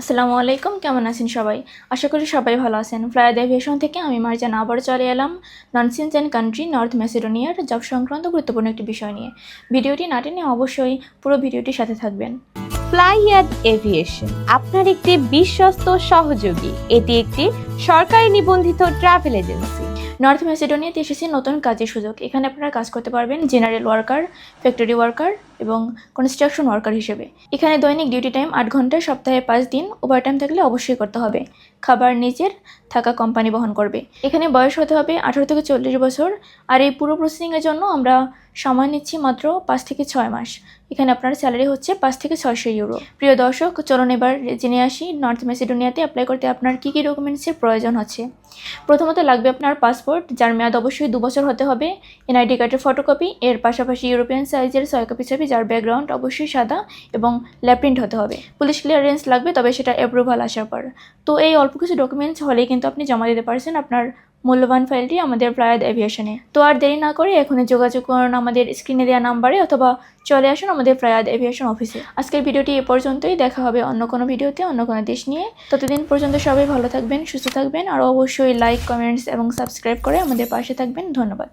আসসালামু আলাইকুম, কেমন আছেন সবাই? আশা করি সবাই ভালো আছেন। ফ্লায়াদ এভিয়েশন থেকে আমি মার্জান আবার চলে এলাম ননসেন্স অ্যান্ড কান্ট্রি নর্থ ম্যাসেডোনিয়ার জব সংক্রান্ত গুরুত্বপূর্ণ একটি বিষয় নিয়ে। ভিডিওটি না টেনে অবশ্যই পুরো ভিডিওটির সাথে থাকবেন। ফ্লাইয়াদ এভিয়েশন আপনার একটি বিশ্বস্ত সহযোগী। এটি একটি সরকারি নিবন্ধিত ট্রাভেল এজেন্সি। নর্থ ম্যাসেডোনিয়াতে এসেছে নতুন কাজের সুযোগ। এখানে আপনারা কাজ করতে পারবেন জেনারেল ওয়ার্কার, ফ্যাক্টরি ওয়ার্কার এবং কনস্ট্রাকশন ওয়ার্কার হিসেবে। এখানে দৈনিক ডিউটি টাইম 8 ঘন্টা, সপ্তাহে 5 দিন। ওভারটাইম থাকলে অবশ্যই করতে হবে। খাবার নিজের, থাকা কোম্পানি বহন করবে। এখানে বয়স হতে হবে 18 থেকে 40 বছর। আর এই পুরো প্রসেসিংয়ের জন্য আমরা সময় নিচ্ছি মাত্র 5 থেকে 6 মাস। এখানে আপনার স্যালারি হচ্ছে 5 থেকে 600 ইউরো। প্রিয় দর্শক, চলুন এবার জেনে আসি নর্থ ম্যাসেডোনিয়াতে অ্যাপ্লাই করতে আপনার কী কী ডকুমেন্টসের প্রয়োজন হচ্ছে। প্রথমত লাগবে আপনার পাসপোর্ট, যার মেয়াদ অবশ্যই 2 বছর হতে হবে। এনআইডি কার্ডের ফটোকপি, এর পাশাপাশি ইউরোপিয়ান সাইজের 6 কপি ছবি, যার ব্যাকগ্রাউন্ড অবশ্যই সাদা এবং ল্যাব প্রিন্ট হতে হবে। পুলিশ ক্লিয়ারেন্স লাগবে, তবে সেটা অ্যাপ্রুভাল আসার পর। তো এই অল্প কিছু ডকুমেন্টস হলেই কিন্তু আপনি জমা দিতে পারছেন আপনার মূল্যবান ফাইলটি আমাদের ফ্লায়াদ এভিয়েশনে। তো আর দেরি না করে এখনই যোগাযোগ করুন আমাদের স্ক্রিনে দেওয়া নাম্বারে, অথবা চলে আসুন আমাদের ফ্লায়াদ এভিয়েশন অফিসে। আজকের ভিডিওটি এ পর্যন্তই। দেখা হবে অন্য কোনো ভিডিওতে, অন্য কোনো দেশ নিয়ে। ততদিন পর্যন্ত সবাই ভালো থাকবেন, সুস্থ থাকবেন, আর অবশ্যই লাইক, কমেন্টস এবং সাবস্ক্রাইব করে আমাদের পাশে থাকবেন। ধন্যবাদ।